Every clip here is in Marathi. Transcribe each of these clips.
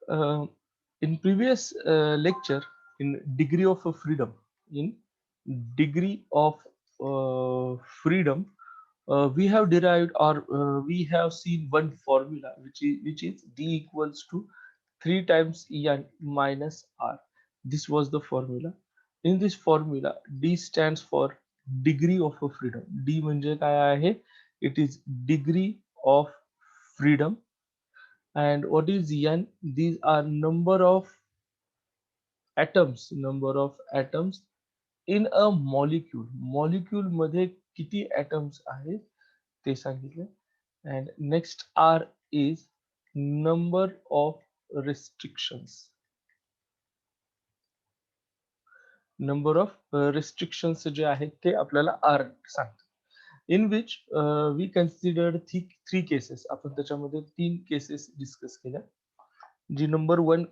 Uh, in previous lecture, in degree of freedom, in degree of freedom, we have derived or we have seen one formula which is d equals to 3 times en minus r. This was the formula. In this formula, d stands for degree of freedom. D म्हणजे काय आहे? It is degree of freedom. And what is n? These are number of atoms in a molecule मध्ये किती atoms आहेत ते सांगितले. And next r is number of restrictions. Restrictions जे आहेत ते आपल्याला r सांगतात. In which we considered three cases. आपण त्याच्यामध्ये 3 cases डिस्कस केल्या. जी नंबर 1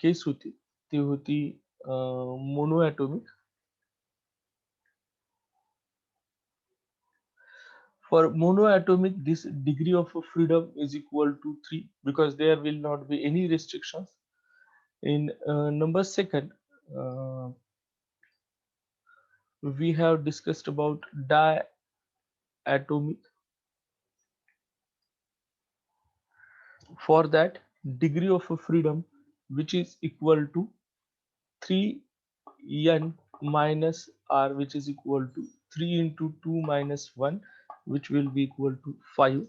केस होती ती होती monoatomic. For monoatomic, this degree of freedom is equal to 3 because there will not be any restrictions. In number second, uh, we have discussed about diatomic. For that, degree of freedom which is equal to 3n minus r, which is equal to 3 into 2 minus 1, which will be equal to 5.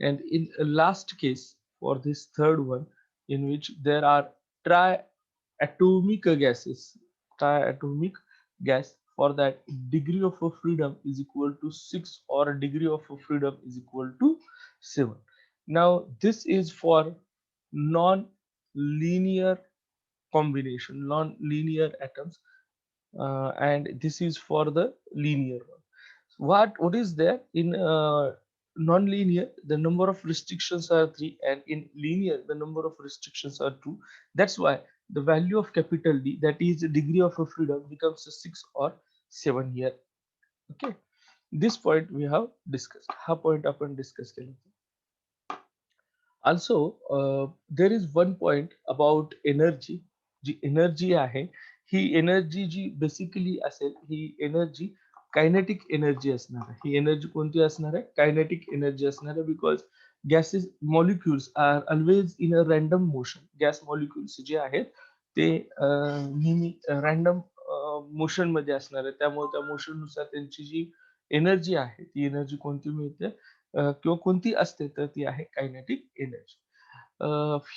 And in a last case, for this third one, in which there are triatomic gases, triatomic gas, for that degree of freedom is equal to 6 or degree of freedom is equal to 7. Now this is for non-linear combination, non-linear atoms, and this is for the linear one. What is there in non-linear? The number of restrictions are 3, and in linear the number of restrictions are 2. That's why the value of capital D, that is the degree of freedom, becomes a 6 or 7 here. Okay, this point we have discussed. हा point आपण discuss केला. Also, there is one point about energy. जी एनर्जी आहे, ही एनर्जी जी बेसिकली असेल, ही एनर्जी कायनेटिक एनर्जी असणार आहे. ही एनर्जी कोणती असणार आहे? कायनेटिक एनर्जी असणार आहे. Because gases molecules are always in a random motion. Gas molecules जे आहेत ते नेहमी रॅन्डम मोशन मध्ये असणार आहे. त्यामुळे त्या मोशन नुसार त्यांची जी एनर्जी आहे ती एनर्जी कोणती मिळते किंवा कोणती असते, तर ती आहे kinetic energy.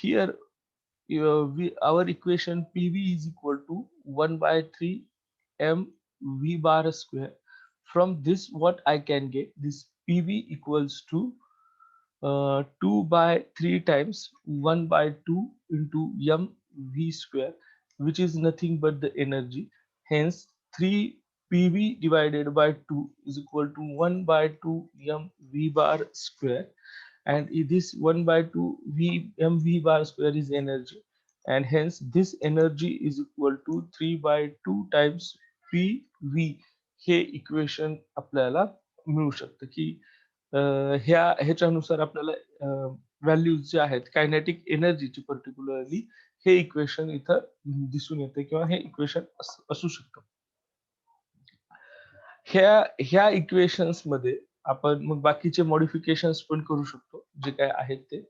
Here our equation PV is equal to 1 by 3 m v bar square. From this what I can get, this PV equals to 2 by 3 times 1 by 2 into m v square, which is nothing but the energy. Hence 3 PV divided by 2 is equal to 1 by 2 m v bar square. And this 1 by 2 v mv bar square is energy, and hence this energy is equal to 3 by 2 times pv. हे इक्वेशन आपल्याला मिळू शकतं की ह्याच्यानुसार आपल्याला व्हॅल्यूज जे आहेत कायनेटिक एनर्जीची पर्टिक्युलरली, हे इक्वेशन इथं दिसून येते किंवा हे इक्वेशन असू शकतं. ह्या इक्वेशन्स मध्ये आपण मग बाकीचे मॉडिफिकेशन्स पण करू शकतो जे काय आहेत ते.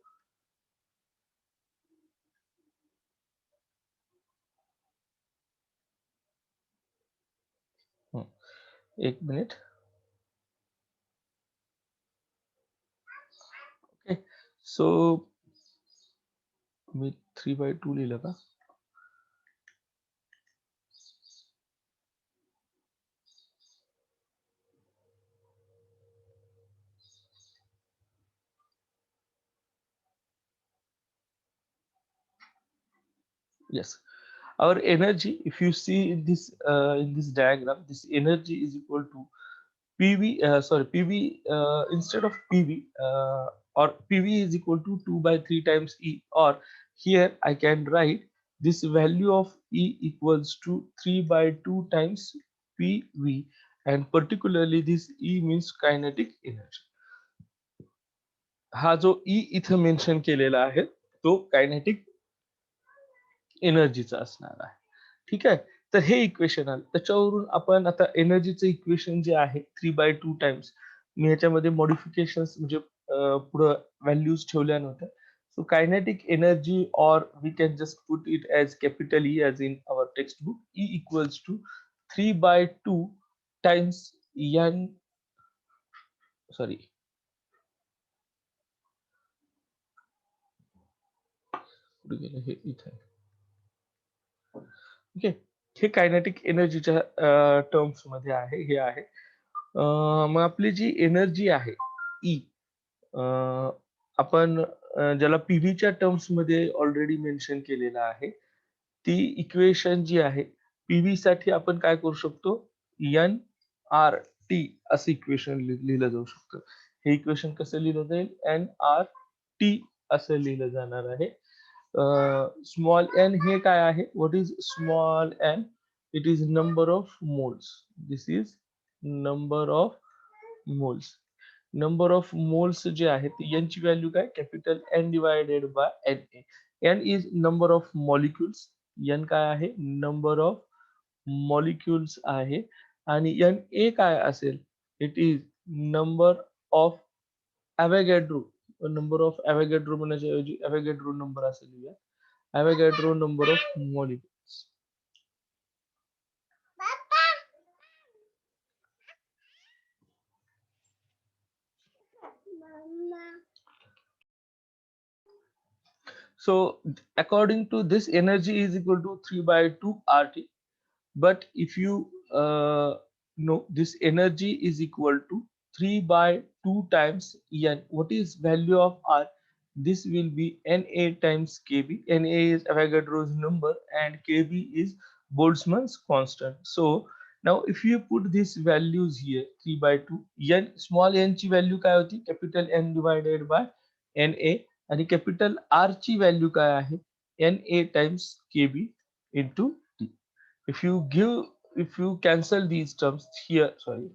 एक मिनिट. ओके, सो मी 3/2 लिहिलं का? Yes, our energy, if you see in this diagram, this energy is equal to PV. PV instead of PV, or PV is equal to 2 by 3 times E. Or here I can write this value of E equals to 3 by 2 times PV, and particularly this E means kinetic energy. हा जो E इथं मेन्शन केलेला आहे तो कायनेटिक एनर्जीचा असणार आहे. ठीक आहे. तर हे इक्वेशन आलं. त्याच्यावरून आपण आता एनर्जीचं इक्वेशन जे आहे 3/2 टाइम्स मी ह्याच्यामध्ये मॉडिफिकेशन्स म्हणजे पुढं व्हॅल्यूज ठेवल्या नव्हत्या. So kinetic energy or we can just put it as capital E as in our text book. E equals to 3/2 times n sorry कुठे गेलं हे इथे. ओके. हे कायनेटिक एनर्जीच्या टर्म्स मध्ये आहे हे आहे. मग आपली जी एनर्जी आहे ई आपण ज्याला पीव्हीच्या टर्म्स मध्ये ऑलरेडी मेन्शन केलेलं आहे. ती इक्वेशन जी आहे पीव्ही साठी आपण काय करू शकतो एन आर टी असं इक्वेशन लिहिलं जाऊ शकतं. हे इक्वेशन कसं लिहिलं जाईल एन आर टी असं लिहिलं जाणार आहे. स्मॉल एन हे काय आहे what is small n it is number of moles. This is number of moles. Number of moles जे आहेत यांची व्हॅल्यू काय capital N divided by N A. N is number of molecules. N काय आहे नंबर ऑफ मॉलिक्युल्स आहे आणि एन ए काय असेल it is number of Avogadro. Number of Avogadro म्हणण्याच्या ऐवजी ॲव्होगॅड्रो नंबर असेल लिहूया. Avogadro number of molecules. So according to this, energy is equal to 3/2 RT. But if you know this energy is equal to 3/2 times N, what is value of R? This will be Na times Kb. Na is Avogadro's number and Kb is Boltzmann's constant. So now if you put these values here 3/2, N small n ची value काय होती? Capital N divided by Na आणि capital R ची value काय आहे? Na times Kb into T. If you give, if you cancel these terms here, sorry,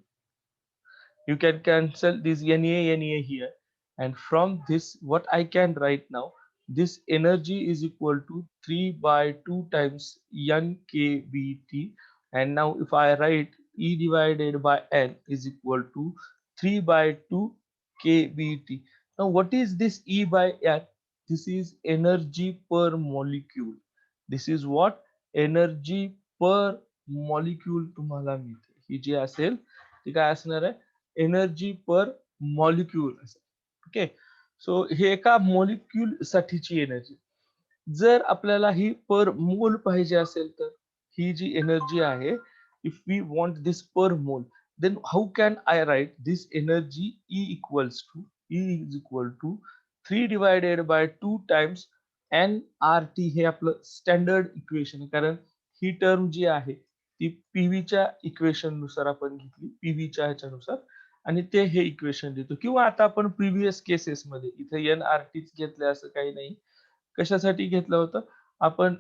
you can cancel this Na here, and from this what I can write now, this energy is equal to 3/2 times nkbt. And now if I write E divided by N is equal to 3/2 kbt. Now what is this E by N? This is energy per molecule. This is what energy per molecule तुम्हाला मिळते. ही जी असेल ती काय असणार आहे एनर्जी पर मॉलिक्यूल असेल. ओके. सो हे एका मॉलिक्यूल साठीची एनर्जी. जर आपल्याला ही पर मोल पाहिजे असेल तर ही जी एनर्जी आहे इफ वी वॉन्ट दिस पर मोल then how can I write this energy E equals to E is equal to 3 divided by 2 times nRT. हे आपलं स्टँडर्ड इक्वेशन कारण ही टर्म जी आहे ती पीव्हीच्या इक्वेशन नुसार आपण घेतली पीव्हीच्या ह्याच्यानुसार आणि ते हे इक्वेशन देतो किंवा आता आपण प्रिव्हियस केसेस मध्ये इथे एनआरटी घेतलं असं काही नाही. कशासाठी घेतलं होतं आपण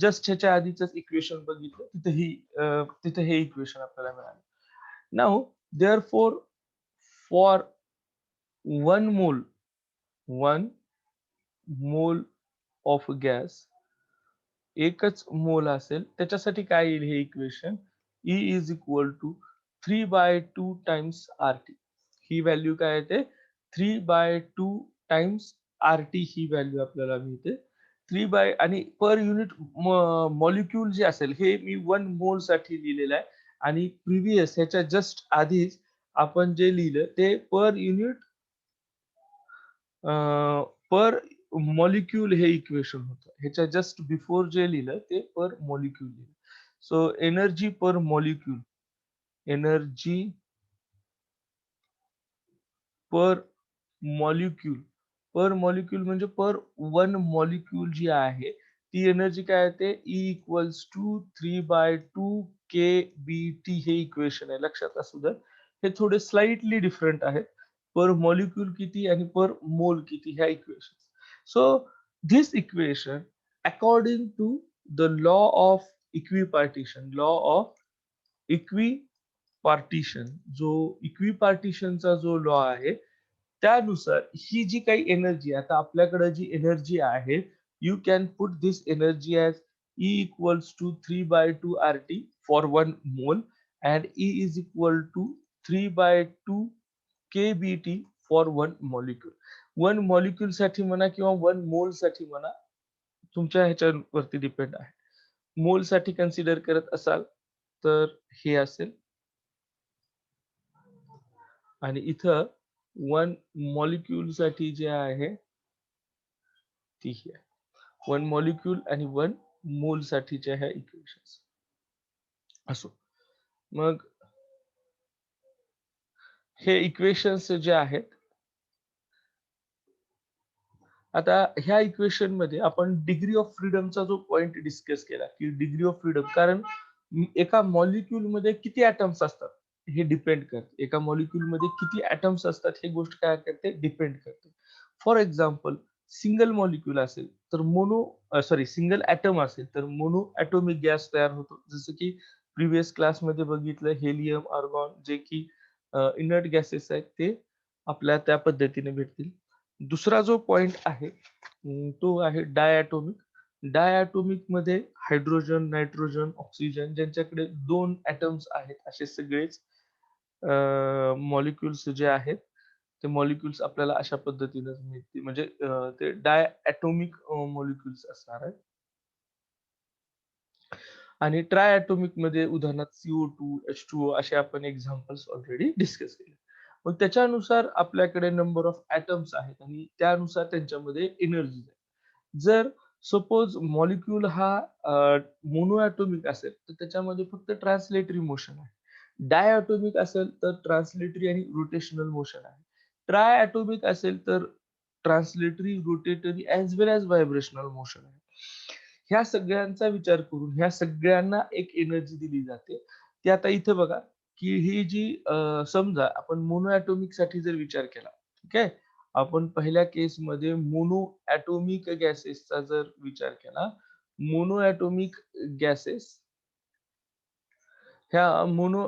जस्ट ह्याच्या आधीच इक्वेशन बघितलं तिथे हे इक्वेशन आपल्याला मिळालं. Now therefore for 1 mole of gas एकच मोल असेल त्याच्यासाठी काय येईल हे equation E is equal to 3/2 times RT. ही व्हॅल्यू काय येते 3/2 टाइम्स RT ही व्हॅल्यू आपल्याला मिळते. 3 बाय आणि पर युनिट मॉलिक्यूल जे असेल हे मी 1 मोल साठी लिहिलेलं आहे आणि प्रिव्हियस ह्याच्या जस्ट आधीच आपण जे लिहिलं ते पर युनिट पर मॉलिक्यूल हे इक्वेशन होतं. ह्याच्या जस्ट बिफोर जे लिहिलं ते पर मॉलिक्यूल लिहिलं. सो एनर्जी पर मॉलिक्यूल एनर्जी पर मॉलिक्यूल पर मॉलिक्यूल म्हणजे पर 1 मॉलिक्यूल जी आहे ती एनर्जी काय येते E इक्वल्स टू 3/2 kBT. हे इक्वेशन आहे लक्षात असू द्या. हे थोडे स्लाइटली डिफरंट आहेत. पर मॉलिक्यूल किती आणि पर मोल किती ह्या equation. So this equation according to the law of equipartition partition जो इक्विपार्टिशनचा जो लॉ आहे त्यानुसार ही जी काही एनर्जी आता आपल्याकडे जी एनर्जी आहे you can put this energy as E equals to 3 by 2 RT for 1 mole and E is equal to 3 by 2 kBT for 1 molecule. 1 molecule साठी म्हणा किंवा 1 mole साठी म्हणा, तुमच्या ह्याच्यावरती डिपेंड आहे. मोल साठी कन्सिडर करत असाल तर हे असेल आणि इथं 1 मॉलिक्यूल साठी जे आहे ती ही आहे. 1 मॉलिक्यूल आणि 1 मोल साठीच्या ह्या इक्वेशन्स. असो. मग हे इक्वेशन्स जे आहेत, आता ह्या इक्वेशन मध्ये आपण डिग्री ऑफ फ्रीडमचा जो पॉइंट डिस्कस केला, की डिग्री ऑफ फ्रीडम, कारण एका मॉलिक्यूल मध्ये किती ॲटम्स असतात हे डिपेंड करते. एका मॉलिक्यूल मध्ये किती ॲटम्स असतात हे गोष्ट काय करते, डिपेंड करते. फॉर एक्झाम्पल, सिंगल मॉलिक्यूल असेल तर सिंगल ॲटम असेल तर मोनो ॲटोमिक गॅस तयार होतो. जसं की प्रिव्हियस क्लासमध्ये बघितलं, हेलियम, आर्गॉन, जे की इनर्ट गॅसेस आहेत, ते आपल्या त्या पद्धतीने भेटतील. दुसरा जो पॉइंट आहे तो आहे डायॲटोमिक. डायॲटोमिक मध्ये हायड्रोजन, नायट्रोजन, ऑक्सिजन ज्यांच्याकडे 2 ॲटम्स आहेत असे सगळेच मॉलिक्युल्स जे आहेत, ते मॉलिक्युल्स आपल्याला अशा पद्धतीने मिळतील. म्हणजे ते डायॲटोमिक मॉलिक्युल्स असणार आहेत. आणि ट्रायॲटोमिक मध्ये उदाहरणार्थ CO2, H2O असे आपण एक्झाम्पल्स ऑलरेडी डिस्कस केले. मग त्याच्यानुसार आपल्याकडे नंबर ऑफ ॲटम्स आहेत आणि त्यानुसार त्यांच्यामध्ये एनर्जी आहे. जर सपोज मॉलिक्यूल हा मोनोॲटोमिक असेल तर त्याच्यामध्ये फक्त ट्रान्सलेटरी मोशन आहे. डायॲटोमिक असेल तर ट्रान्सलेटरी आणि रोटेशनल मोशन आहे. ट्रायॲटोमिक असेल तर ट्रान्सलेटरी, रोटेटरी ॲज वेल ॲज व्हायब्रेशनल मोशन आहे. ह्या सगळ्यांचा विचार करून ह्या सगळ्यांना एक एनर्जी दिली जाते. ती आता इथे बघा, की ही जी समजा आपण मोनोॲटोमिक साठी जर विचार केला, ठीक आहे. आपण पहिल्या केसमध्ये मोनो ॲटोमिक गॅसेसचा जर विचार केला, मोनो ॲटोमिक गॅसेस ह्या मोनो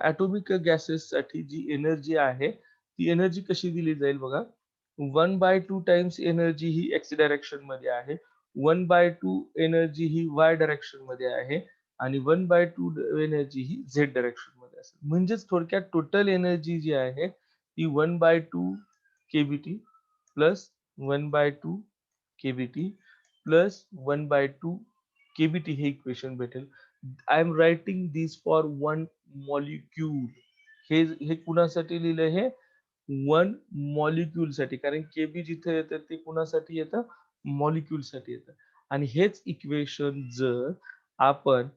ॲटोमिक गॅसेससाठी जी एनर्जी आहे, ती एनर्जी कशी दिली जाईल बघा. 1/2 टाइम्स एनर्जी ही एक्स डायरेक्शनमध्ये आहे. 1/2 एनर्जी ही वाय डायरेक्शनमध्ये आहे आणि 1/2 एनर्जी ही झेड डायरेक्शनमध्ये असेल. म्हणजेच थोडक्यात टोटल एनर्जी जी आहे ती 1/2 KBT plus 1/2 KBT plus 1/2 KBT हे इक्वेशन भेटेल. I am writing this for 1 molecule. हे कुणासाठी लिहिलंय हे? 1 मॉलिक्यूल साठी. कारण केबी जिथे येतं ते कुणासाठी येतं? मॉलिक्यूल साठी येतं. आणि हेच इक्वेशन जर आपण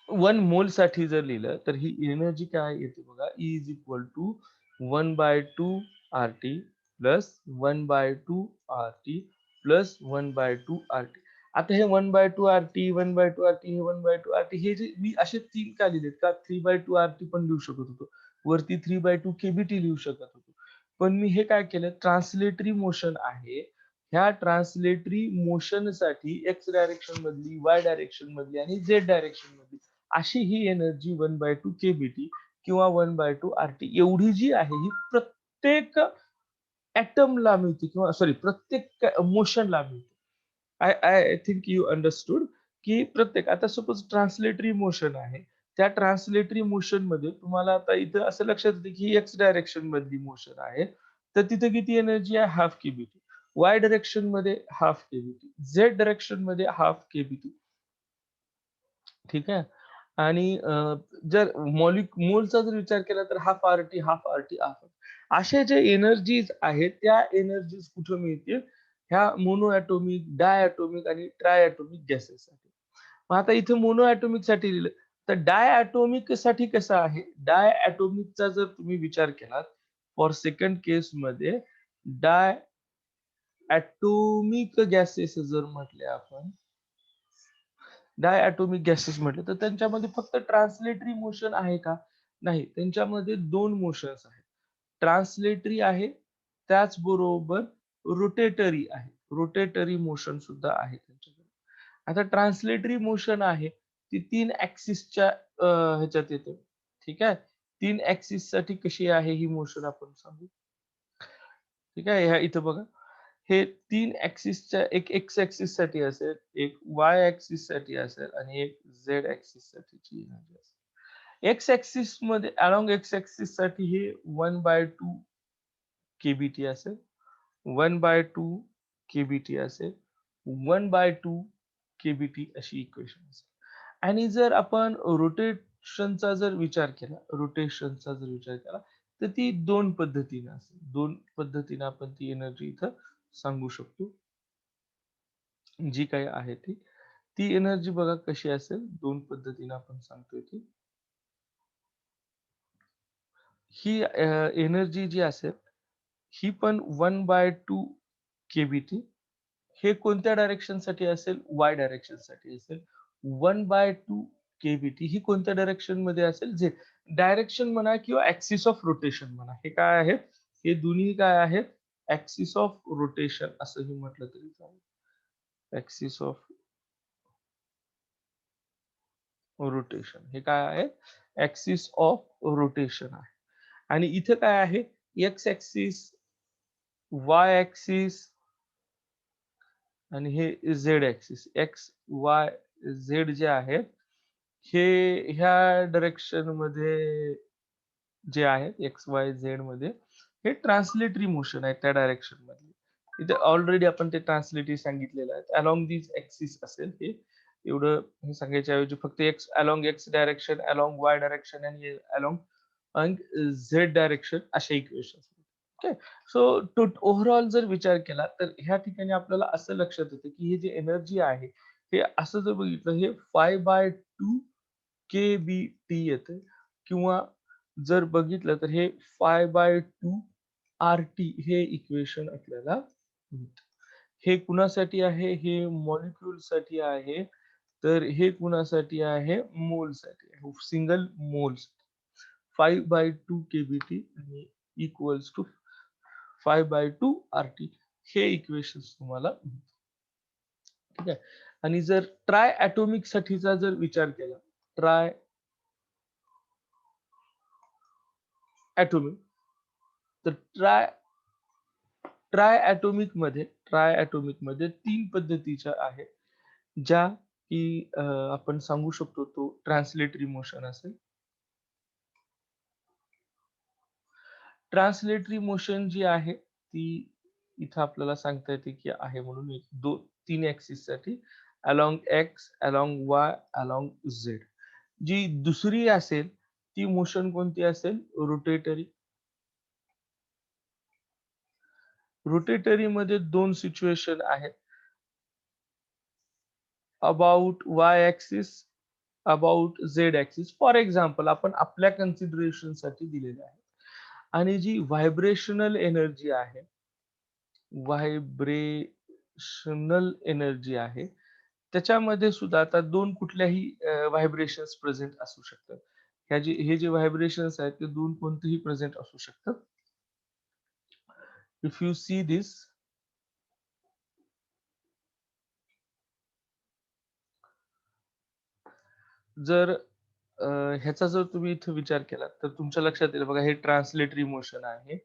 1 मोल साठी जर लिहिलं तर ही एनर्जी काय येते बघा. E is equal to 1/2 RT plus 1/2 RT plus 1/2 RT. आता हे 1/2 RT, 1/2 RT, हे 1/2 RT, हे जे मी असे 3 का लिहिलेत का 3/2 RT पण लिहू शकत होतो. वरती 3/2 KBT लिहू शकत होतो. पण मी हे काय केलं, ट्रान्सलेटरी मोशन आहे. ह्या ट्रान्सलेटरी मोशन साठी एक्स डायरेक्शन मधली, वाय डायरेक्शन मधली आणि झेड डायरेक्शन मधली अशी ही एनर्जी 1/2 केबीटी किंवा 1/2 आरटी एवढी जी आहे, ही प्रत्येक ॲटमला मिळते किंवा प्रत्येक मोशनला मिळते. I I think you understood, की प्रत्येक आता सपोज ट्रान्सलेटरी मोशन आहे. त्या ट्रान्सलेटरी मोशन मध्ये तुम्हाला आता इथं असं लक्षात येतं की एक्स डायरेक्शन मधली मोशन आहे. तर तिथे किती एनर्जी आहे? Half KBT. वाय डायरेक्शन मध्ये हाफ केबीटी. झेड डायरेक्शन मध्ये हाफ केबीटी. ठीक आहे. आणि जर मोलचा जर विचार केला तर half RT, half RT, half. अशा ज्या एनर्जीज आहेत त्या एनर्जीज कुठं मिळतील? ह्या मोनो ॲटोमिक, डायॲटोमिक आणि ट्रायॲटोमिक गॅसेससाठी. मग आता इथे मोनो ॲटोमिक साठी लिहिलं. तर डायॲटोमिक साठी कसं आहे? डायॲटोमिकचा जर तुम्ही विचार केलात, फॉर सेकंड केसमध्ये डायॲटोमिक गॅसेस जर म्हटले आपण, डायॲटोमिक गॅसेस म्हटलं तर त्यांच्यामध्ये फक्त ट्रान्सलेटरी मोशन आहे का? नाही. त्यांच्यामध्ये 2 मोशन्स आहेत. ट्रान्सलेटरी आहे, त्याचबरोबर रोटेटरी आहे. रोटेटरी मोशन सुद्धा आहे त्यांच्याकडे. आता ट्रान्सलेटरी मोशन आहे, ती 3 ॲक्सिसच्या ह्याच्यात येते. ठीक आहे. 3 ॲक्सिस साठी कशी आहे ही मोशन आपण सांगू. ठीक आहे. ह्या इथं बघा. हे 3 ॲक्सिसच्या एक एक्स ॲक्सिस साठी असेल, एक वाय ॲक्सिस साठी असेल आणि एक झेड ॲक्सिस साठीची एनर्जी असेल. एक्स ॲक्सिस मध्ये अलोंग एक्स ॲक्सिस साठी हे 1/2 केबीटी असेल, 1/2 केबीटी असेल, 1/2 केबीटी अशी इक्वेशन असेल. आणि जर आपण रोटेशनचा जर विचार केला, तर ती 2 पद्धतीने असेल. 2 पद्धतीने आपण ती एनर्जी इथं सांगू शकतो. जी काही आहे ती. ती एनर्जी बघा कशी असेल, 2 पद्धतीने आपण सांगतोय ती. ही एनर्जी जी असेल, ही पण 1/2 केबीटी. हे कोणत्या डायरेक्शनसाठी असेल? वाय डायरेक्शनसाठी असेल. 1/2 केबीटी ही कोणत्या डायरेक्शनमध्ये असेल? झेड. डायरेक्शन म्हणा किंवा ॲक्सिस ऑफ रोटेशन म्हणा. हे काय आहेत? हे दोन्ही काय आहेत? ॲक्सिस ऑफ रोटेशन असंही म्हटलं तरी चालेल. Axis of rotation. हे काय आहे? ॲक्सिस ऑफ रोटेशन आहे. आणि इथे काय आहे? एक्स ॲक्सिस, वाय ॲक्सिस आणि हे Z axis. X, Y, Z जे आहेत, हे ह्या डायरेक्शनमध्ये जे आहेत एक्स, वाय, झेडमध्ये हे ट्रान्सलेटरी मोशन आहे त्या डायरेक्शनमधले. इथे ऑलरेडी आपण ते ट्रान्सलेटरी सांगितलेलं आहे. अलोंग दीज ॲक्सिस असेल हे. एवढं हे सांगायच्या ऐवजी फक्त along x direction, along Y direction आणि अलोंग झेड डायरेक्शन अशा इक्वेशन्स. ओके. सो ओव्हरऑल जर विचार केला तर ह्या ठिकाणी आपल्याला असं लक्षात येतं, की हे जे एनर्जी आहे, हे असं जर बघितलं हे 5/2 केबीटी येते किंवा जर बघितलं तर हे 5/2 आरटी हे इक्वेशन आपल्याला मिळतं. हे कुणासाठी आहे? हे मॉलिक्यूलसाठी आहे. तर हे कुणासाठी आहे? मोलसाठी आहे. Single moles. 5/2 केबीटी आणि इक्वल्स टू 5/2 आरटी हे इक्वेशन्स तुम्हाला ठीक आहे. आणि जर ट्राय ॲटॉमिक साठीचा जर विचार केला, ट्राय ॲटॉमिक तर ट्राय ॲटॉमिक मध्ये 3 पद्धतीच्या आहेत, ज्या की आपण सांगू शकतो तो ट्रान्सलेटरी मोशन असेल. ट्रान्सलेटरी मोशन जी आहे, ती इथं आपल्याला सांगता येते की आहे म्हणून 3 ॲक्सिस साठी along X, along Y, along Z. जी दुसरी असेल, ती मोशन कोणती असेल? रोटेटरी. रोटेटरीमध्ये 2 सिच्युएशन आहेत. About Y axis, about Z axis. For example आपण आपल्या कन्सिडरेशनसाठी दिलेले आहे. आणि जी व्हायब्रेशनल एनर्जी आहे, व्हायब्रेशनल एनर्जी आहे, त्याच्यामध्ये सुद्धा आता 2 कुठल्याही व्हायब्रेशन्स प्रेझेंट असू शकतात. हे जे व्हायब्रेशन्स आहेत, ते 2 कोणतेही प्रेझेंट असू शकतात. इफ यू सी धिस जर ह्याचा जर तुम्ही इथे विचार केला, तर तुमच्या लक्षात येईल बघा हे ट्रान्सलेटरी मोशन आहे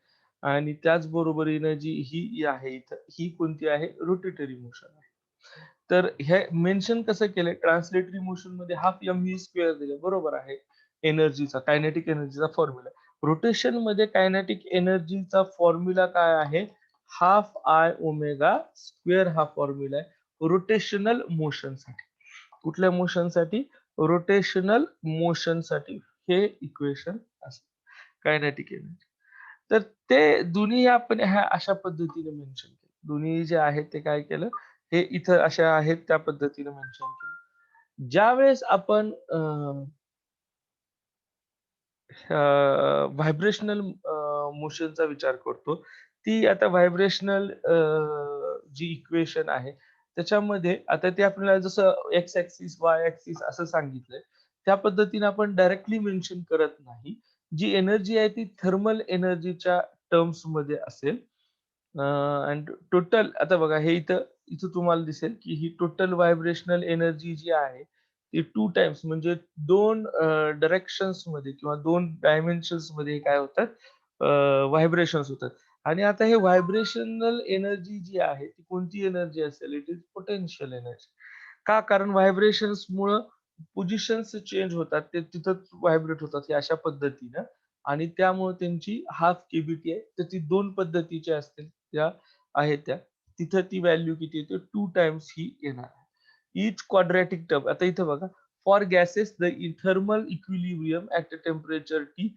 आणि त्याच बरोबरीने जी ही आहे इथं, ही कोणती आहे? रोटेटरी मोशन आहे. तर हे मेन्शन कसं केलंय ट्रान्सलेटरी मोशनमध्ये हाल्फ एम व्ही स्क्वेअर दिलंय. बरोबर आहे. एनर्जीचा, कायनेटिक एनर्जीचा फॉर्म्युला. रोटेशनमध्ये कायनेटिक एनर्जीचा फॉर्म्युला काय आहे? हाल्फ आय ओमेगा स्क्वेअर हा फॉर्म्युला आहे रोटेशनल मोशनसाठी. कुठल्या मोशनसाठी? रोटेशनल मोशनसाठी हे इक्वेशन असतं. Kinetic energy. तर ते दोन्ही आपण ह्या अशा पद्धतीने मेन्शन केलं. दोन्ही जे आहेत ते काय केलं? हे इथं अशा आहेत त्या पद्धतीने मेन्शन केलं. ज्यावेळेस आपण व्हायब्रेशनल मोशनचा विचार करतो, ती आता व्हायब्रेशनल जी इक्वेशन आहे, त्याच्यामध्ये आता ते आपल्याला जसं एक्स ॲक्सिस, वाय ॲक्सिस असं सांगितलंय, त्या पद्धतीने आपण डायरेक्टली मेन्शन करत नाही. जी एनर्जी आहे ती थर्मल एनर्जीच्या टर्म्समध्ये असेल. अँड टोटल आता बघा हे इथं इथं तुम्हाला दिसेल, की ही टोटल व्हायब्रेशनल एनर्जी जी आहे, ती 2 टाइम्स म्हणजे 2 डायरेक्शन्समध्ये किंवा 2 डायमेन्शन्समध्ये काय होतात? व्हायब्रेशन्स होतात. आणि आता हे व्हायब्रेशनल एनर्जी जी आहे ती कोणती एनर्जी असेल? It is potential energy. का? कारण व्हायब्रेशन्समुळं पोझिशन्स चेंज होतात. ते तिथंच व्हायब्रेट होतात हे अशा पद्धतीनं आणि त्यामुळे त्यांची हाल्फ केबीटी आहे. तर ती 2 पद्धतीच्या असतील त्या आहेत त्या. तिथं ती व्हॅल्यू किती येते? 2 टाइम्स ही येणार आहे. ईच क्वाड्रॅटिक टर्म आता इथं बघा for gases the thermal equilibrium at a temperature T,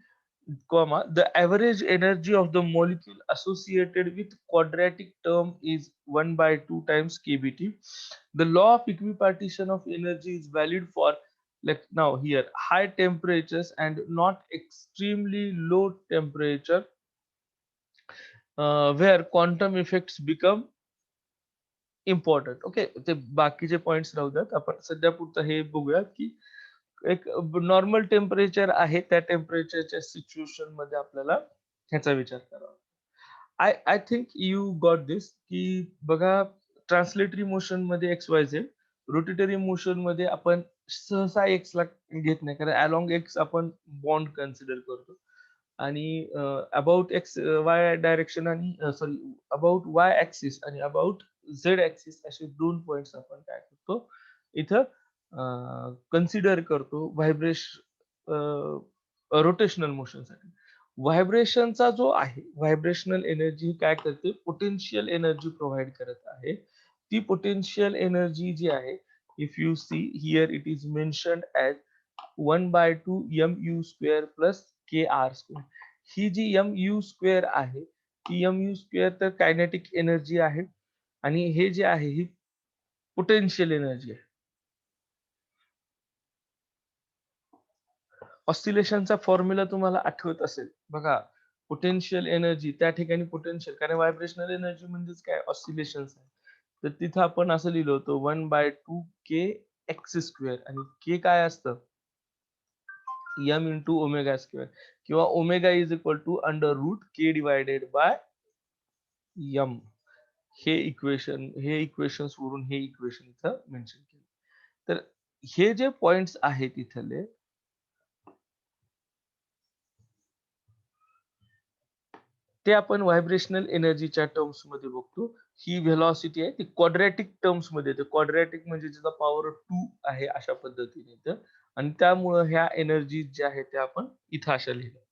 the average energy of the molecule associated with quadratic term is 1 by 2 times kBT. The law of equipartition of energy is valid for, like now here, high temperatures and not extremely low temperature, where quantum effects become important. Okay. ते बाकीचे पॉइंट्स राहू द्यात. आपण सध्या पुरतं हे बघूया, की एक नॉर्मल टेम्परेचर आहे, त्या टेम्परेचरच्या सिच्युएशनमध्ये आपल्याला ह्याचा विचार करावा. आय थिंक यू गॉट दिस, की बघा ट्रान्सलेटरी मोशनमध्ये एक्स-वाय-झेड, रोटेटरी मोशनमध्ये आपण सहसा एक्सला घेत नाही, कारण अलोंग एक्स आपण बॉन्ड कन्सिडर करतो. आणि अबाउट एक्स वाय डायरेक्शन आणि सॉरी अबाउट वाय ॲक्सिस आणि अबाउट झेड ॲक्सिस असे 2 पॉइंट्स आपण काय करतो इथं कन्सिडर करतो रोटेशनल मोशनसाठी. व्हायब्रेशनचा जो आहे, व्हायब्रेशनल एनर्जी काय करते? पोटेन्शियल एनर्जी प्रोव्हाईड करत आहे. ती पोटेन्शियल एनर्जी जी आहे, if you see here it is mentioned as 1/2 mu square plus k r square. ही जी mu स्क्वेअर आहे, ती mu स्क्वेअर तर कायनेटिक एनर्जी आहे आणि हे जे आहे ही पोटेन्शियल एनर्जी आहे. ऑस्सिलेशनचा फॉर्म्युला तुम्हाला आठवत असेल. बघा, पोटेन्शियल एनर्जी त्या ठिकाणी पोटेन्शियल कारण व्हायब्रेशनल एनर्जी म्हणजेच काय ऑस्सिलेशन्स आहे. तर तिथं आपण असं लिहिलं होतं 1/2 के एक्स स्क्वेअर आणि के काय असतं? एम इंटू ओमेगा स्क्वेअर किंवा omega is equal to under root k divided by m. हे इक्वेशन्स वरून हे इक्वेशन इथं मेन्शन केलं. तर हे जे पॉइंट्स आहेत इथले ते आपण व्हायब्रेशनल एनर्जीच्या टर्म्समध्ये बघतो. ही व्हेलॉसिटी आहे ती क्वाड्रॅटिक टर्म्समध्ये येते. क्वाड्रॅटिक म्हणजे ज्याचा पॉवर 2 आहे अशा पद्धतीने येतं आणि त्यामुळं ह्या एनर्जी ज्या आहेत त्या आपण इथं अशा लिहिल्या.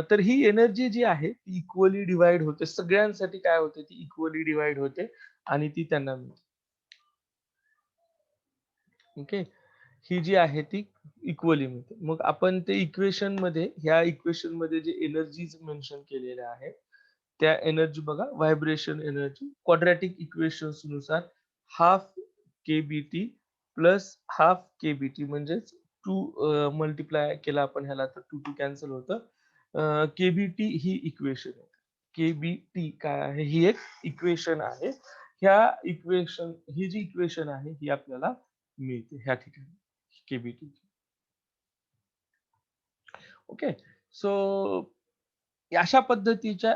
तर ही एनर्जी जी आहे ती इक्वली डिव्हाईड होते. सगळ्यांसाठी काय होते? ती इक्वली डिव्हाईड होते आणि ती त्यांना मिळते. ओके. ही जी आहे ती इक्वली मिळते. मग आपण ते ह्या इक्वेशनमध्ये जे एनर्जीज मेन्शन केलेल्या आहेत, त्या एनर्जी बघा व्हायब्रेशन एनर्जी क्वाड्रॅटिक इक्वेशन्स नुसार half KBT plus half KBT म्हणजेच 2 मल्टिप्लाय केला आपण ह्याला तर 2 कॅन्सल होतं. केबीटी ही इक्वेशन आहे. केबीटी काय आहे? ही एक इक्वेशन आहे. ही जी इक्वेशन आहे ही आपल्याला मिळते ह्या ठिकाणी केबीटी. ओके. सो अशा पद्धतीच्या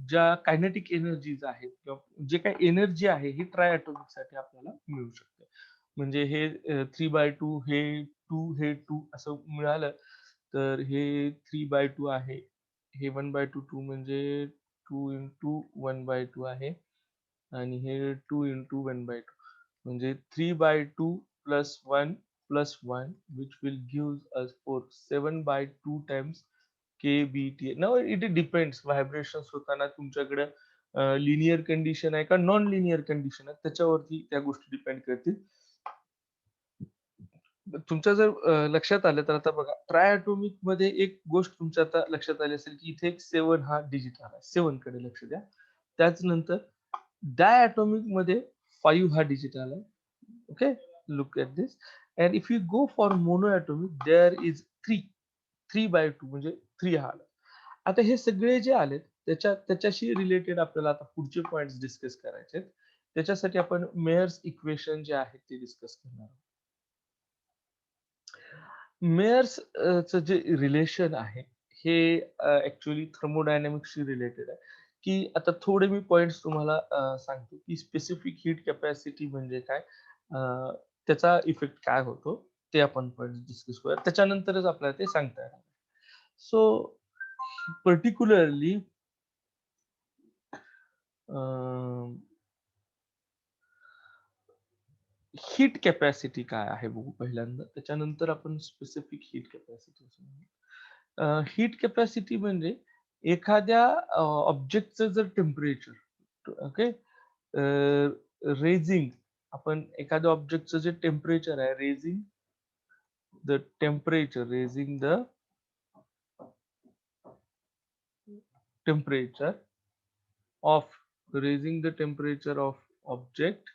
ज्या कायनेटिक एनर्जीज आहेत किंवा जे काही एनर्जी आहे ही ट्रायॲटॉमिक साठी आपल्याला मिळू शकते. म्हणजे हे 3/2 हे 2 हे 2 असं मिळालं तर हे 3/2 आहे. हे 1/2 2 म्हणजे 2 इंटू 1/2 आहे आणि हे 2 इंटू 1/2 म्हणजे 3/2 plus 1 plus 1 which will give us for 7/2 times kBT. Now it depends vibrations होताना तुमच्याकडे लिनियर कंडिशन आहे का नॉन लिनियर कंडिशन आहे त्याच्यावरती त्या गोष्टी डिपेंड करतील. तुमच्या जर लक्षात आलं तर आता बघा ट्रायॲटॉमिक मध्ये एक गोष्ट तुमच्या आता लक्षात आली असेल की इथे एक 7 हा डिजिट आला. 7 कडे लक्ष द्या. त्याच नंतर डायॲटॉमिक मध्ये 5 हा डिजिट आला. Okay. Look at this. And if you go for monoatomic there is 3. 3/2 म्हणजे 3 हा आला. आता हे सगळे जे आलेत त्याच्याशी रिलेटेड आपल्याला आता पुढचे पॉइंट्स डिस्कस करायचे आहेत. त्याच्यासाठी आपण मेयर्स इक्वेशन जे आहे ते डिस्कस करणार आहोत. मेयर्स चं जे रिलेशन आहे हे ॲक्चुअली थर्मोडायनामिक्सशी रिलेटेड आहे, की आता थोडे मी पॉइंट्स तुम्हाला सांगतो, की स्पेसिफिक हीट कॅपॅसिटी म्हणजे काय? त्याचा इफेक्ट काय होतो? ते आपण पॉइंट्स डिस्कस करूया. त्याच्यानंतरच आपल्याला ते सांगता येणार. सो particularly हीट कॅपॅसिटी काय आहे बघू पहिल्यांदा, त्याच्यानंतर आपण स्पेसिफिक हीट कॅपॅसिटी असं म्हणू. हीट कॅपॅसिटी म्हणजे एखाद्या ऑब्जेक्टचं जर टेम्परेचर, ओके, रेझिंग, आपण एखाद्या ऑब्जेक्टचं जे टेम्परेचर आहे, raising the temperature of raising the temperature of object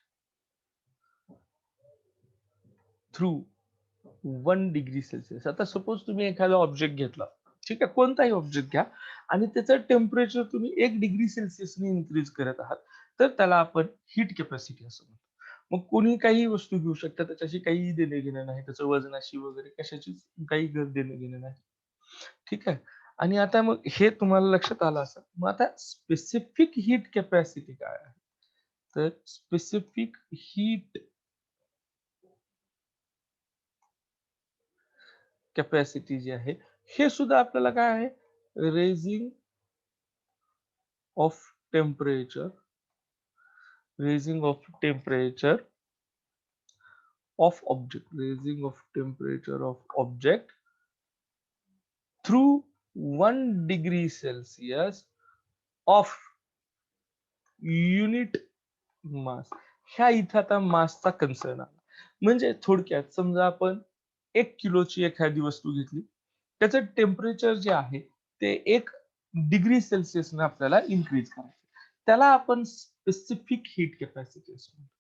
through 1 degree Celsius. आता सपोज तुम्ही एखादा ऑब्जेक्ट घेतला, ठीक आहे, कोणताही ऑब्जेक्ट घ्या आणि त्याचं टेम्परेचर तुम्ही 1 डिग्री सेल्सिअसने इन्क्रीज करत आहात, तर त्याला आपण हीट कॅपॅसिटी असं म्हणतो. मग कोणी काही वस्तू घेऊ शकतं, त्याच्याशी काही देणे घेणं नाही, त्याचं वजनाशी वगैरे कशाची काही देणं घेणं नाही, ठीक आहे. आणि आता मग हे तुम्हाला लक्षात आलं असेल. मग आता स्पेसिफिक हीट कॅपॅसिटी काय आहे? तर स्पेसिफिक हीट कॅपॅसिटी जी आहे, हे सुद्धा आपल्याला काय आहे, raising of temperature raising of temperature of object raising of temperature of object through 1 degree Celsius of unit mass. ह्या इथं आता मासचा कन्सर्न आला. म्हणजे थोडक्यात समजा आपण 1 किलोची एखादी वस्तू घेतली, त्याचं टेम्परेचर जे आहे ते 1 डिग्री सेल्सिअसने आपल्याला इन्क्रीज करायचं. त्याला आपण स्पेसिफिक हीट कॅपॅसिटी असं म्हणतो.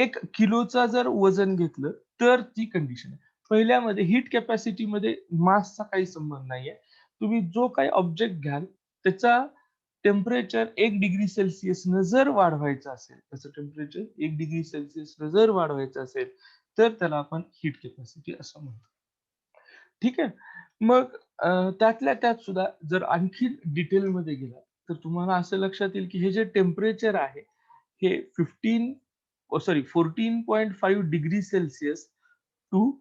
1 किलोचा जर वजन घेतलं तर ती कंडिशन आहे. पहिल्यामध्ये हीट कॅपॅसिटी मध्ये मासचा काही संबंध नाहीये. तुम्ही जो काही ऑब्जेक्ट घ्याल त्याचा टेम्परेचर 1 डिग्री सेल्सिअसनं जर वाढवायचं असेल, त्याचं टेम्परेचर 1 डिग्री सेल्सिअसनं जर वाढवायचं असेल, तर त्याला आपण हीट कॅपॅसिटी असं म्हणतो. ठीक आहे. मग त्यातल्या त्यात सुद्धा जर आणखी डिटेलमध्ये गेला, तर तुम्हाला असं लक्षात येईल, की हे जे टेम्परेचर आहे, हे 14.5 degree Celsius to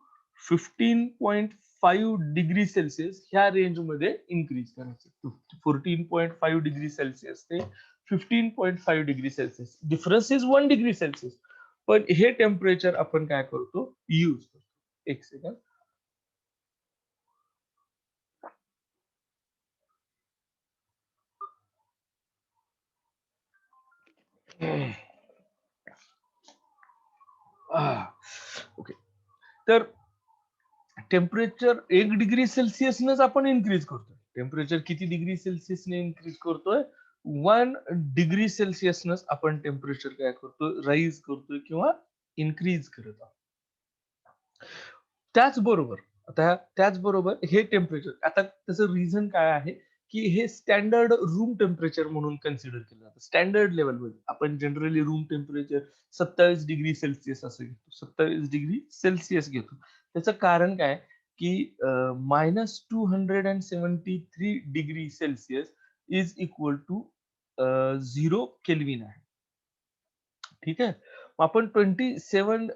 15.5 degree Celsius ह्या रेंजमध्ये इन्क्रीज करायचं. 14.5 डिग्री सेल्सिअस ते 15.5 degree Celsius. Difference is 1 degree Celsius. पण हे टेम्परेचर आपण काय करतो? यूज करतो. एक सेकंड. ओके. तर टेम्परेचर 1 डिग्री सेल्सिअसनच आपण इन्क्रीज करतोय. टेम्परेचर किती डिग्री सेल्सिअसने इन्क्रीज करतोय? 1 डिग्री सेल्सिअसनच आपण टेम्परेचर काय करतोय? राईज करतोय किंवा इन्क्रीज करत आहोत. त्याचबरोबर हे टेम्परेचर, आता त्याचं रिझन काय आहे, की हे स्टँडर्ड रूम टेम्परेचर म्हणून कन्सिडर केलं जातं. स्टँडर्ड लेवलमध्ये आपण generally room temperature 27 degree Celsius असं घेतो. 27 डिग्री सेल्सिअस घेतो. त्याचं कारण काय, की -273 degree Celsius is equal to 0 kelvin आहे. ठीक आहे. आपण 27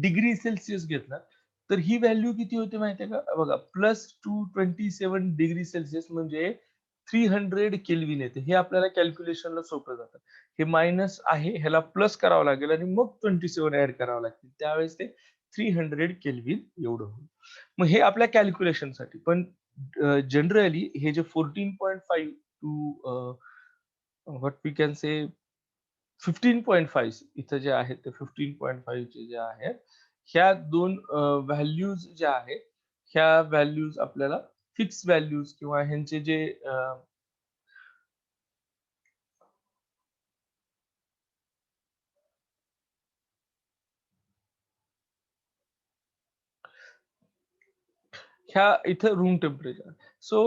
डिग्री सेल्सिअस घेतला, तर ही व्हॅल्यू किती होते माहिती आहे का? बघा, +227 डिग्री सेल्सिअस म्हणजे 300 केल्विन येते. हे आपल्याला कॅल्क्युलेशनला सोपं जातं. हे मायनस आहे, ह्याला प्लस करावं लागेल आणि मग 27 ऍड करावं लागतील. त्यावेळेस ते 300 केल्विन एवढं होईल. मग हे आपल्या कॅल्क्युलेशनसाठी. पण जनरली हे जे 14.5 to what we can say 15.5 इथं जे आहेत ते 15.5 चे जे आहेत, ह्या दोन व्हॅल्यूज ज्या आहेत, ह्या व्हॅल्यूज आपल्याला फिक्स व्हॅल्यूज किंवा ह्यांचे जे ह्या इथं room temperature. So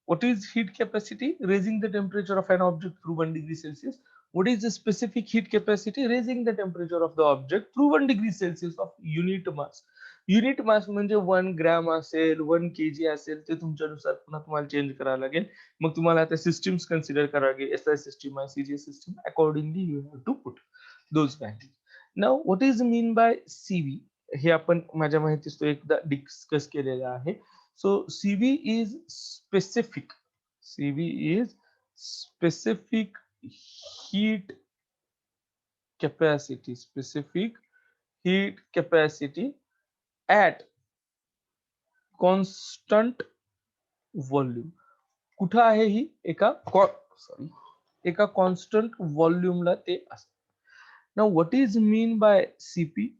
what is heat capacity? Raising the temperature of an object through 1 degree Celsius. What is the specific heat capacity? Raising the temperature of the object through 1 degree Celsius of unit mass. Unit mass म्हणजे 1 ग्रॅम असेल, 1 केजी असेल, ते तुमच्यानुसार पुन्हा तुम्हाला चेंज करावं लागेल. मग तुम्हाला त्या सिस्टम्स कन्सिडर करावं लागेल. एसआय सिस्टम आहे, CGS system. Accordingly you have to put those values. Now what is mean by CV? हे आपण माझ्या माहितीस तो एकदा डिस्कस केलेला आहे. So CV is specific. CV is specific heat capacity. Specific heat capacity at constant volume. कुठं आहे ही सॉरी एका कॉन्स्टंट व्हॉल्यूमला ते असते. Now what is mean by CP?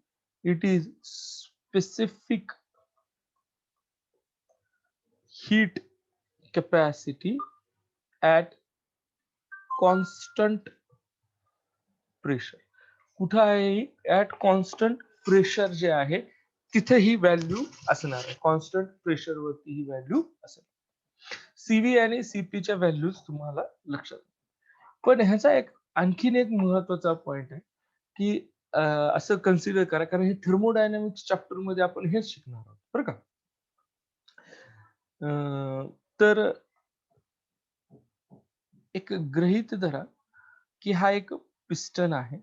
It is specific heat capacity at constant pressure. कुठं आहे ऍट कॉन्स्टंट प्रेशर जे आहे तिथे ही व्हॅल्यू असणार आहे. कॉन्स्टंट प्रेशर वरती ही व्हॅल्यू असेल. सीव्ही आणि सीपीच्या व्हॅल्यूज तुम्हाला लक्षात. पण ह्याचा एक आणखीन एक महत्वाचा पॉइंट आहे की असं कन्सिडर करा, कारण हे थर्मोडायनामिक्स चॅप्टर मध्ये आपण हेच शिकणार आहोत बरं का. तर एक गृहीत धरा की हा एक पिस्टन आहे.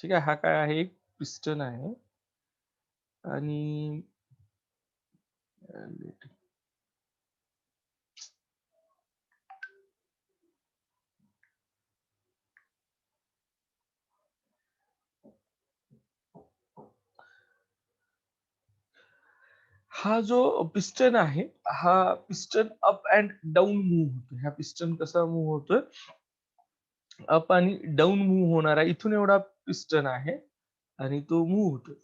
ठीक आहे, हा काय आहे, एक पिस्टन आहे आणि हा जो पिस्टन आहे, हा piston up and down move होतो. हा पिस्टन कसा मूव्ह होतोय, अप आणि डाऊन मूव्ह होणारा इथून एवढा पिस्टन आहे आणि तो मूव्ह होतोय.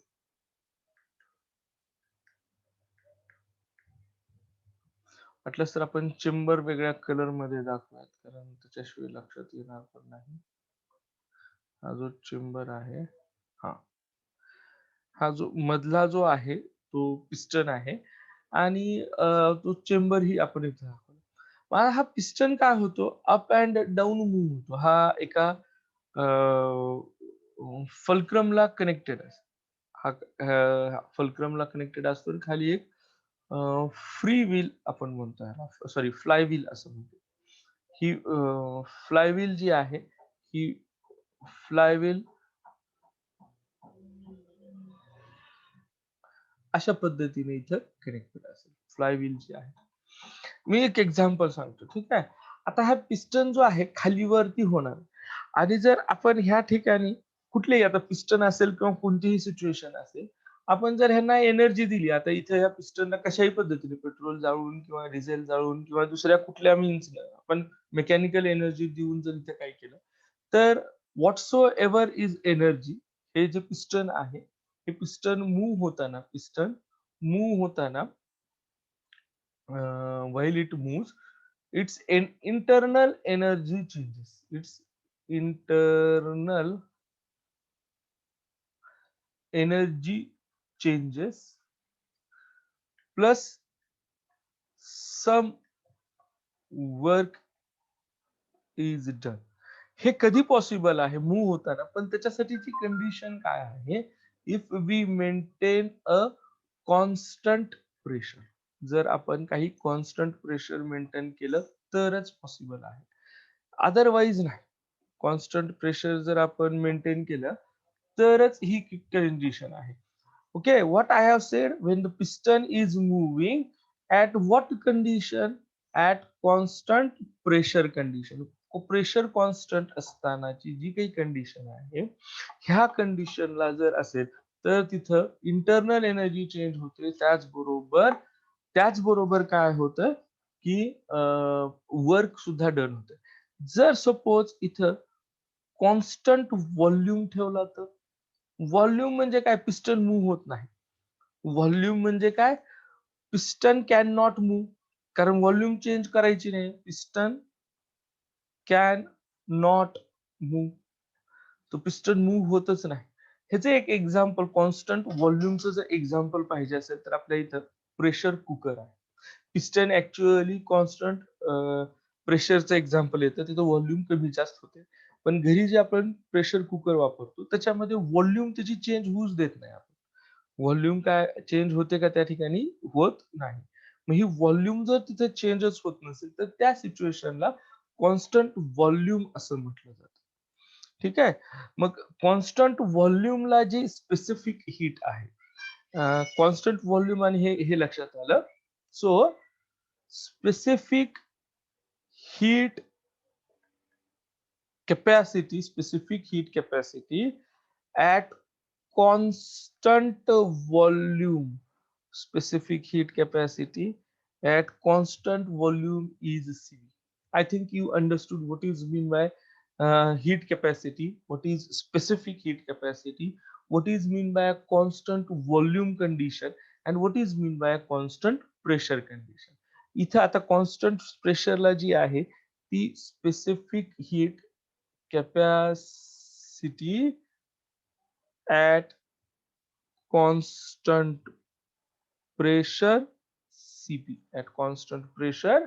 वाटलंच तर आपण चेंबर वेगळ्या कलर मध्ये दाखवूयात, कारण त्याच्याशिवाय लक्षात येणार पण नाही. हा जो चेंबर आहे, हा हा जो मधला जो आहे तो पिस्टन आहे आणि तो चेंबर ही आपण इथे दाखवला. मला हा पिस्टन काय होतो, अप अँड डाऊन मूव्ह होतो. हा एका फल्क्रमला कनेक्टेड असतो. हा फल्क्रमला कनेक्टेड असतो आणि खाली एक फ्री व्हील आपण म्हणतो ह्याला, सॉरी फ्लाय व्हील असं म्हणतो. ही फ्लाय व्हील जी आहे, ही फ्लाय व्हील अशा पद्धतीने इथं कनेक्टेड असेल. फ्लाय व्हील जी आहे, मी एक एक्झाम्पल सांगतो. ठीक आहे, आता हा पिस्टन जो आहे खालीवरती होणार आणि जर आपण ह्या ठिकाणी कुठलेही आता पिस्टन असेल किंवा कोणतीही सिच्युएशन असेल, आपण जर ह्यांना एनर्जी दिली, आता इथे या पिस्टनला कशाही पद्धतीने पेट्रोल जाळून किंवा डिझेल जाळून किंवा दुसऱ्या कुठल्या मीन्स आपण मेकॅनिकल एनर्जी देऊन जर इथे काय केलं, तर व्हॉट्सो एव्हर इज एनर्जी, हे जे पिस्टन आहे, हे पिस्टन मूव्ह होताना, पिस्टन मूव्ह होताना while it moves, its internal energy changes. Its internal energy changes plus some work is done. हे कधी पॉसिबल आहे मूव्ह होताना, पण त्याच्यासाठीची कंडिशन काय आहे, if we maintain a constant pressure. जर आपण काही कॉन्स्टंट प्रेशर मेंटेन केलं तरच पॉसिबल आहे, अदरवाईज नाही. कॉन्स्टंट प्रेशर जर आपण मेंटेन केलं तरच ही कंडिशन आहे. Okay, what I have said, when the piston is moving, at what condition? At constant pressure condition. Pressure constant असतानाची जी काही कंडिशन आहे, ह्या कंडिशनला जर असेल तर तिथं इंटरनल एनर्जी चेंज होते. त्याचबरोबर काय होतं की वर्क सुद्धा डन होतं. जर सपोज इथं कॉन्स्टंट व्हॉल्यूम ठेवला तर, व्हॉल्यूम म्हणजे काय, पिस्टन मूव्ह होत नाही. व्हॉल्यूम म्हणजे काय, पिस्टन कॅन नॉट मूव्ह, कारण व्हॉल्यूम चेंज करायची नाही. पिस्टन कॅन नॉट मूव्ह, तो पिस्टन मूव्ह होतच नाही. ह्याचं एक एक्झाम्पल, कॉन्स्टंट व्हॉल्यूमचं जर एक्झाम्पल पाहिजे असेल तर आपल्या इथं प्रेशर कुकर आहे. पिस्टन ऍक्च्युअली कॉन्स्टंट प्रेशरचं एक्झाम्पल येतं, तिथं व्हॉल्यूम कमी जास्त होते. पण घरी जे आपण प्रेशर कुकर वापरतो त्याच्यामध्ये व्हॉल्यूम त्याची चेंज होऊच देत नाही आपण. व्हॉल्यूम काय चेंज होते का त्या ठिकाणी, होत नाही. मग ही व्हॉल्यूम जर तिथे चेंजच होत नसेल तर त्या सिच्युएशनला कॉन्स्टंट व्हॉल्यूम असं म्हटलं जातं. ठीक आहे, मग कॉन्स्टंट व्हॉल्यूमला जी स्पेसिफिक हीट आहे, कॉन्स्टंट व्हॉल्यूम आणि हे लक्षात आलं. So specific heat capacity at constant volume. Specific heat capacity at constant volume is CV. I think you understood what is mean by heat capacity, what is specific heat capacity, what is mean by a constant volume condition, and what is mean by a constant pressure condition. इथं आता कॉन्स्टंट प्रेशरला जी आहे ती specific heat capacity at constant pressure CP at constant pressure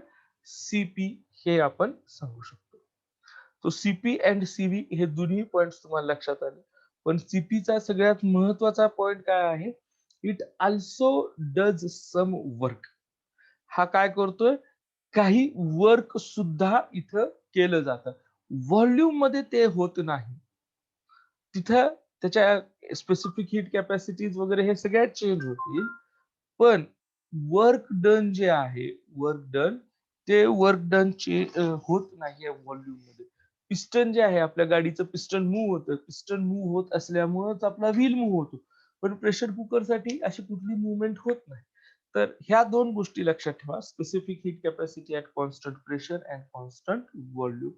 CP हे आपण सांगू शकतो. तो CP and CV हे दोन्ही पॉइंट्स तुम्हाला लक्षात आले. पण CP चा सगळ्यात महत्वाचा पॉइंट काय आहे? It also does some work. हा काय करतोय? काही वर्क सुद्धा इथं केलं जातं. व्हॉल्यूम मध्ये ते होत नाही. तिथं त्याच्या स्पेसिफिक हीट कॅपॅसिटीज वगैरे हे सगळ्यात चेंज होतील. पण वर्क डन जे आहे, वर्क डन ते वर्क डन होत नाहीये व्हॉल्यूम मध्ये. पिस्टन जे आहे, आपल्या गाडीचं पिस्टन मूव्ह होतं. पिस्टन मूव्ह होत असल्यामुळेच आपला व्हील मूव्ह होतो. पण प्रेशर कुकर साठी अशी कुठली मुवमेंट होत नाही. तर ह्या दोन गोष्टी लक्षात ठेवा. Specific heat capacity at constant pressure and constant volume.